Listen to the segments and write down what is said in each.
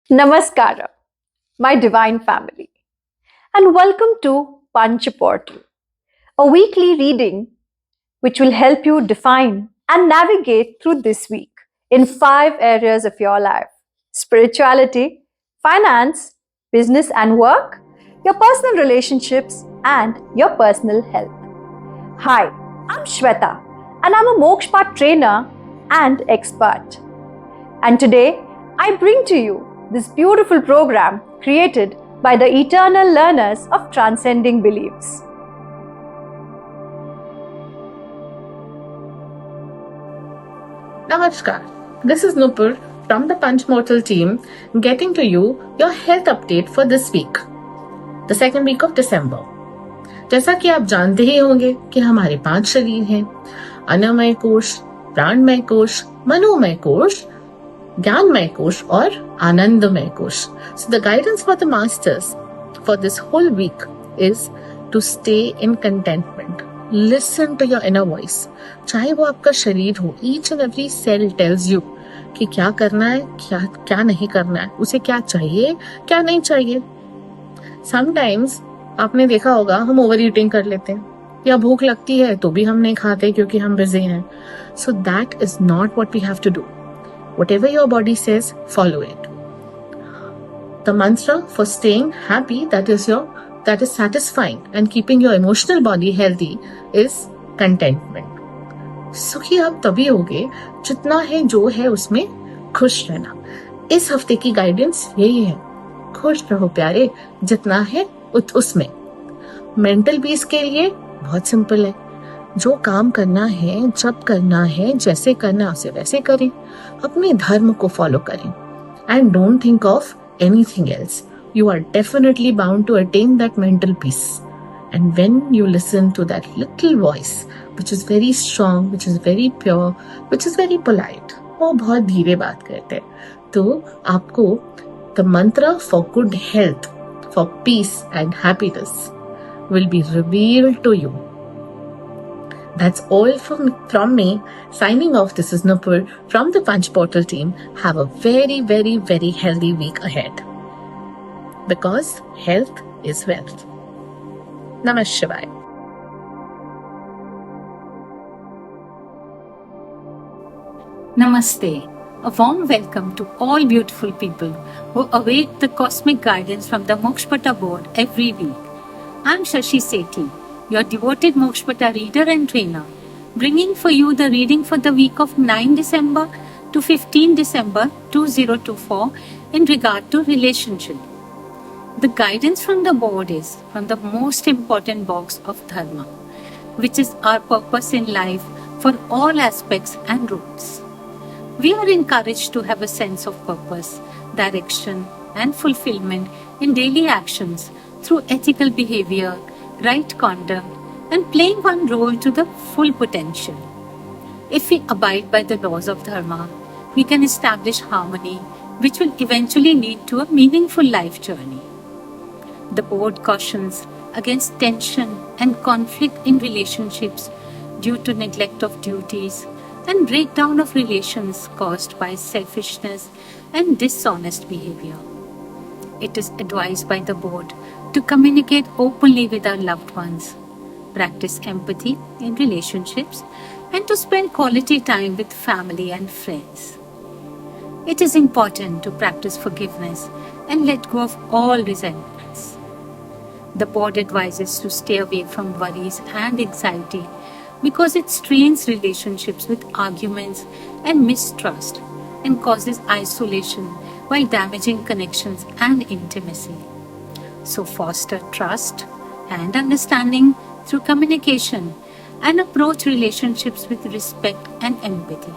Namaskara, my divine family, and welcome to Panch Portal, a weekly reading which will help you define and navigate through this week in 5 areas of your life: spirituality, finance, business and work, your personal relationships, and your personal health. Hi, I'm Shweta, and I'm a Mokshpat trainer and expert. And today, I bring to you this beautiful program created by the eternal learners of transcending beliefs. Namaskar. This is Nupur from the Panchmortal team getting to you your health update for this week, the second week of December. जैसा कि आप जानते ही होंगे कि हमारे 5 शरीर हैं: अन्नमय कोश, प्राणमय कोश, मनोमय कोश, ज्ञानमय कोश और आनंदमय कोश. So the guidance for the masters for this whole week is to stay in contentment. Listen to your inner voice. चाहे वो आपका शरीर हो, each and every cell tells you कि क्या करना है, क्या नहीं करना है, उसे क्या चाहिए, क्या नहीं चाहिए. Sometimes आपने देखा होगा हम ओवर ईटिंग कर लेते हैं या भूख लगती है तो भी हम नहीं खाते क्योंकि हम बिजी हैं. So that is not what we have to do. Whatever your body says, follow it. The mantra for staying happy, that is satisfying and keeping your emotional body healthy is contentment. सुखी आप तभी होगे जितना है जो है उसमें खुश रहना. इस हफ्ते की गाइडेंस यही है: खुश रहो प्यारे, जितना है उसमें. मेंटल पीस के लिए बहुत सिंपल है. जो काम करना है, जब करना है, जैसे करना है उसे वैसे करें. अपने धर्म को फॉलो करें. And don't think of anything else. You are definitely bound to attain that mental peace. And when you listen to that little voice, which is very strong, which is very pure, which is very polite, वो बहुत धीरे बात करते हैं, तो आपको the mantra for good health, for peace and happiness will be revealed to you. That's all from me. Signing off, this is Nupur from the Panch Portal team. Have a very, very, very healthy week ahead. Because health is wealth. Namah Shivaya. Namaste. A warm welcome to all beautiful people who await the cosmic guidance from the Mokshpata board every week. I'm Shashi Sethi, your devoted Mokshpata reader and trainer, bringing for you the reading for the week of 9 December to 15 December 2024 in regard to relationship. The guidance from the board is from the most important box of Dharma, which is our purpose in life for all aspects and roles. We are encouraged to have a sense of purpose, direction, and fulfillment in daily actions through ethical behavior, right conduct, and playing one role to the full potential. If we abide by the laws of Dharma, we can establish harmony, which will eventually lead to a meaningful life journey. The board cautions against tension and conflict in relationships due to neglect of duties and breakdown of relations caused by selfishness and dishonest behavior. It is advised by the board to communicate openly with our loved ones, practice empathy in relationships, and to spend quality time with family and friends. It is important to practice forgiveness and let go of all resentments. The board advises to stay away from worries and anxiety because it strains relationships with arguments and mistrust and causes isolation while damaging connections and intimacy. So foster trust and understanding through communication and approach relationships with respect and empathy.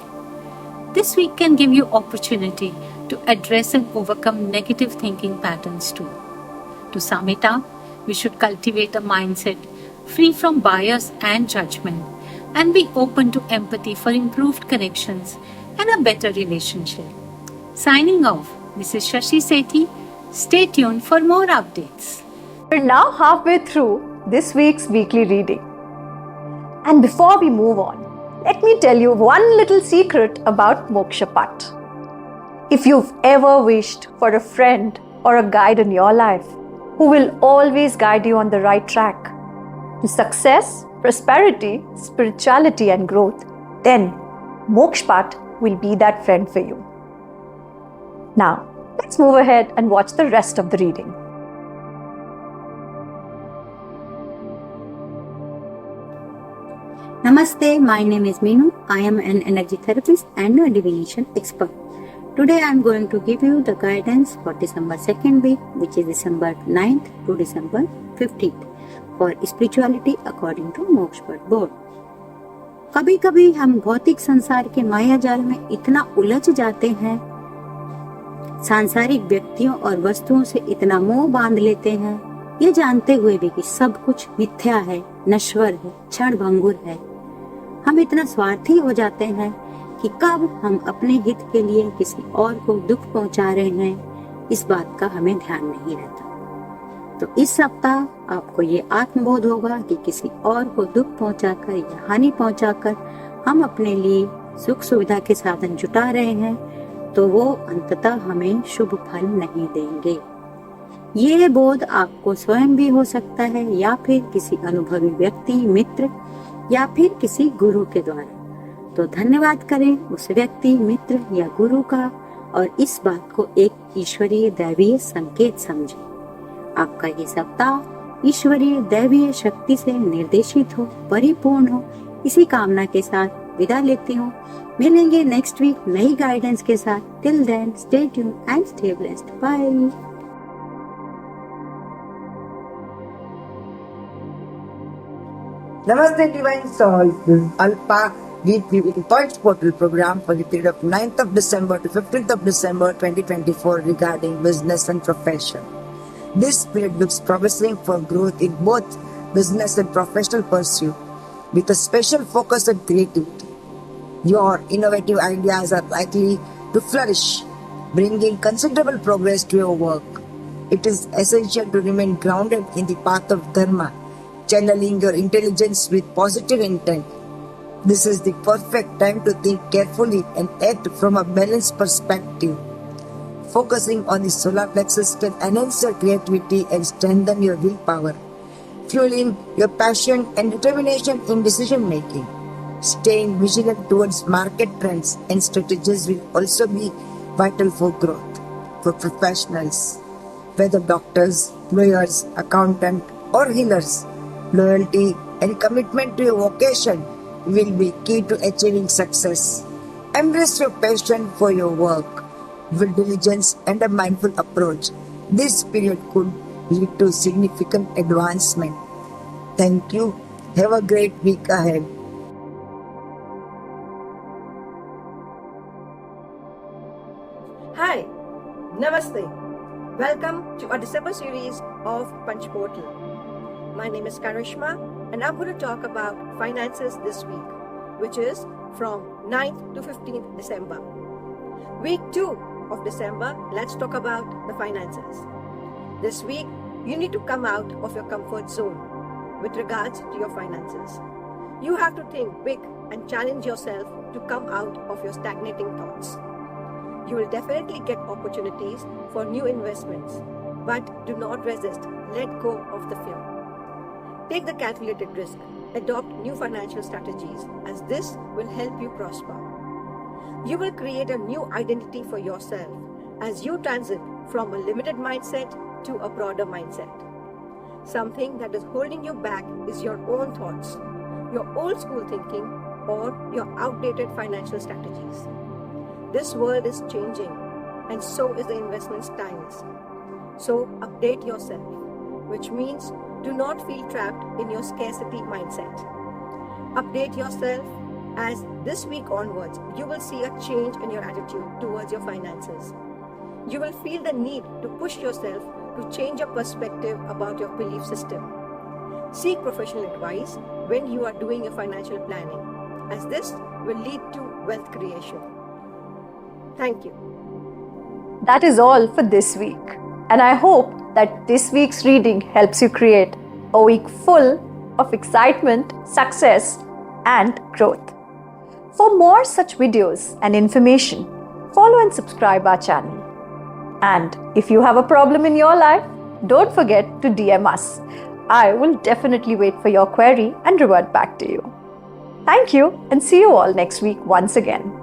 This week can give you opportunity to address and overcome negative thinking patterns too. To sum it up, we should cultivate a mindset free from bias and judgment and be open to empathy for improved connections and a better relationship. Signing off, this is Shashi Sethi. Stay tuned for more updates. We're now halfway through this week's weekly reading. And before we move on, let me tell you one little secret about Moksha Pat. If you've ever wished for a friend or a guide in your life who will always guide you on the right track to success, prosperity, spirituality, and growth, then Mokshpat will be that friend for you. Now, let's move ahead and watch the rest of the reading. Namaste, my name is Meenu. I am an energy therapist and a divination expert. Today I am going to give you the guidance for December 2nd week, which is December 9th to December 15th for spirituality according to Mokshapat board. कभी कभी हम भौतिक संसार के माया जाल में इतना उलझ जाते हैं, सांसारिक व्यक्तियों और वस्तुओं से इतना मोह बांध लेते हैं, ये जानते हुए भी कि सब कुछ मिथ्या है, नश्वर है, क्षण भंगुर है. हम इतना स्वार्थी हो जाते हैं कि कब हम अपने हित के लिए किसी और को दुख पहुंचा रहे हैं, इस बात का हमें ध्यान नहीं रहता. तो इस सप्ताह आपको ये आत्मबोध होगा कि किसी और को दुख पहुंचाकर या हानि पहुंचाकर हम अपने लिए सुख सुविधा के साधन जुटा रहे हैं, तो वो अंततः हमें शुभ फल नहीं देंगे. ये बोध आपको स्वयं भी हो सकता है या फिर किसी अनुभवी व्यक्ति, मित्र या फिर किसी गुरु के द्वारा. तो धन्यवाद करें उस व्यक्ति, मित्र या गुरु का और इस बात को एक ईश्वरीय दैवीय संकेत समझें. आपका ये सप्ताह ईश्वरीय दैवीय शक्ति से निर्देशित हो, परिपूर्ण हो, इसी कामना के साथ विदा लेती हूँ. मिलेंगे नेक्स्ट वीक नई गाइडेंस के साथ. Till then stay tuned and stay blessed. Bye. Namaste Divine Souls, this is Alpa weekly Punch Portal program for the period of 9th of December to 15th of December 2024 regarding business and profession. This period looks promising for growth in both business and professional pursuit with a special focus on creativity. Your innovative ideas are likely to flourish, bringing considerable progress to your work. It is essential to remain grounded in the path of Dharma, channeling your intelligence with positive intent. This is the perfect time to think carefully and act from a balanced perspective. Focusing on the solar plexus can enhance your creativity and strengthen your willpower, fueling your passion and determination in decision making. Staying vigilant towards market trends and strategies will also be vital for growth. For professionals, whether doctors, lawyers, accountants, or healers, loyalty and commitment to your vocation will be key to achieving success. Embrace your passion for your work with diligence and a mindful approach. This period could lead to significant advancement. Thank you. Have a great week ahead. Hi, Namaste. Welcome to our December series of Punch Portal. My name is Karishma and I'm going to talk about finances this week, which is from 9th to 15th December. Week 2 of December, let's talk about the finances. This week, you need to come out of your comfort zone with regards to your finances. You have to think big and challenge yourself to come out of your stagnating thoughts. You will definitely get opportunities for new investments, but do not resist. Let go of the fear. Take the calculated risk. Adopt new financial strategies, as this will help you prosper. You will create a new identity for yourself as you transit from a limited mindset to a broader mindset. Something that is holding you back is your own thoughts, your old school thinking, or your outdated financial strategies. This world is changing, and so is the investment styles. So update yourself, which means do not feel trapped in your scarcity mindset. Update yourself, as this week onwards, you will see a change in your attitude towards your finances. You will feel the need to push yourself to change your perspective about your belief system. Seek professional advice when you are doing your financial planning, as this will lead to wealth creation. Thank you. That is all for this week. And I hope that this week's reading helps you create a week full of excitement, success, and growth. For more such videos and information, follow follow and subscribe our channel. And if you have a problem in your life, don't forget to DM us. I will definitely wait for your query and revert back to you. Thank you and see you all next week once again.